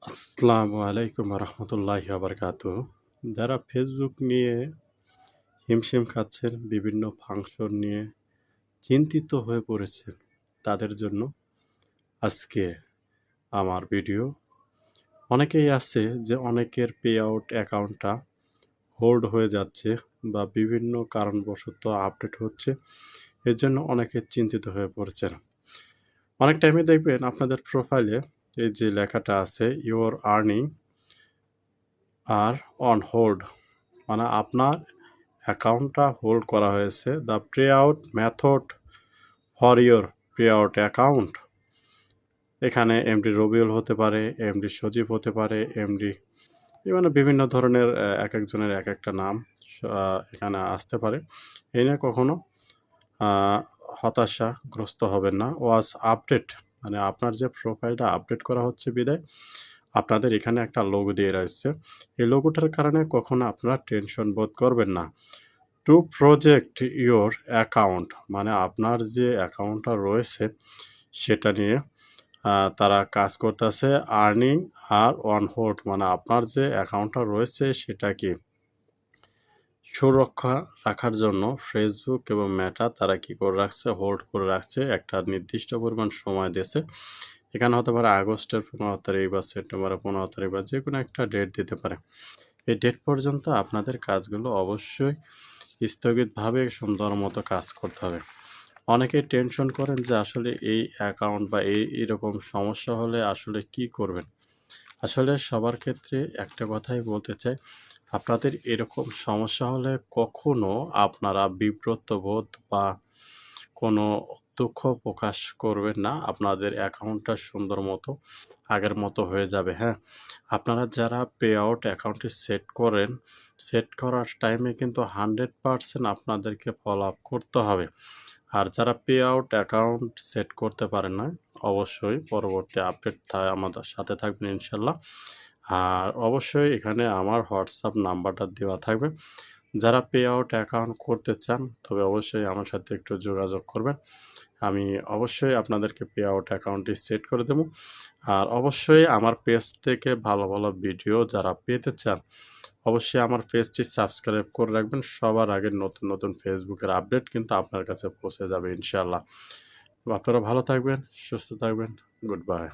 আসসালামু আলাইকুম রহমতুল্লাহি বারাকাতুহু। যারা ফেসবুক নিয়ে হিমশিম খাচ্ছেন, বিভিন্ন ফাংশন নিয়ে চিন্তিত হয়ে পড়েছেন, তাদের জন্য আজকে আমার ভিডিও। অনেকেই আছে যে অনেকের পে আউট অ্যাকাউন্টটা হোল্ড হয়ে যাচ্ছে বা বিভিন্ন কারণবশত আপডেট হচ্ছে, এর জন্য অনেকে চিন্তিত হয়ে পড়েছেন। অনেক টাইমে দেখবেন আপনাদের প্রোফাইলে এই যে লেখাটা আছে your earning are on hold, মানে আপনার অ্যাকাউন্টটা হোল্ড করা হয়েছে। The pay out method for your pay out account, এখানে এমডি রবিউল হতে পারে, এমডি সজীব হতে পারে, এমডি মানে বিভিন্ন ধরনের এক একজনের এক একটা নাম এখানে আসতে পারে। এই নিয়ে কখনো হতাশাগ্রস্ত হবেন না। ওয়াজ আপডেট, মানে আপনার যে প্রোফাইলটা আপডেট করা হচ্ছে বিদায় আপনাদের এখানে একটা লোগো দিয়ে রয়েছে। এই লোগোটার কারণে কখনো আপনারা টেনশন বোধ করবেন না। টু প্রজেক্ট ইউর অ্যাকাউন্ট, মানে আপনার যে অ্যাকাউন্টটা রয়েছে সেটা নিয়ে তারা কাজ করতেছে। আর্নিং আর অন হোল্ড, মানে আপনার যে অ্যাকাউন্টটা রয়েছে সেটাকে সুরক্ষা রাখার জন্য ফেসবুক এবং মেটা তারা কি করে রাখছে, হোল্ড করে রাখছে। একটা নির্দিষ্ট পরিমাণ সময় দিয়েছে। এখানে হতে পারে আগস্টের 15 তারিখ বা সেপ্টেম্বরের 15 তারিখ বা যে কোনো একটা ডেট দিতে পারে। এই ডেট পর্যন্ত আপনাদের কাজগুলো অবশ্যই স্থগিতভাবে সুন্দর মতো কাজ করতে হবে। অনেকেই টেনশন করেন যে আসলে এই অ্যাকাউন্ট বা এইরকম সমস্যা হলে আসলে কি করবেন। আসলে সবার ক্ষেত্রে একটা কথাই বলতে চাই, আপনাদের এরকম সমস্যা হলে কখনো আপনারা বিব্রত বোধ বা কোনো দুঃখ প্রকাশ করবেন না। আপনাদের অ্যাকাউন্টটা সুন্দর মতো আগের মতো হয়ে যাবে, হ্যাঁ? আপনারা যারা পে আউট অ্যাকাউন্টটি সেট করেন, সেট করার টাইমে কিন্তু 100% আপনাদেরকে ফলো আপ করতে হবে। আর যারা পে আউট অ্যাকাউন্ট সেট করতে পারেন না, অবশ্যই পরবর্তী আপডেট আমাদের সাথে থাকবেন ইনশাল্লাহ। আর অবশ্যই এখানে আমার হোয়াটসঅ্যাপ নাম্বারটা দেওয়া থাকবে। যারা পে আউট অ্যাকাউন্ট করতে চান তবে অবশ্যই আমার সাথে একটু যোগাযোগ করবেন। আমি অবশ্যই আপনাদেরকে পে আউট অ্যাকাউন্টটি সেট করে দেবো। আর অবশ্যই আমার পেজ থেকে ভালো ভালো ভিডিও যারা পেতে চান অবশ্যই আমার পেজটি সাবস্ক্রাইব করে রাখবেন। সবার আগে নতুন নতুন ফেসবুকের আপডেট কিন্তু আপনার কাছে পৌঁছে যাবে ইনশাআল্লাহ। আপনারা ভালো থাকবেন, সুস্থ থাকবেন। Good bye.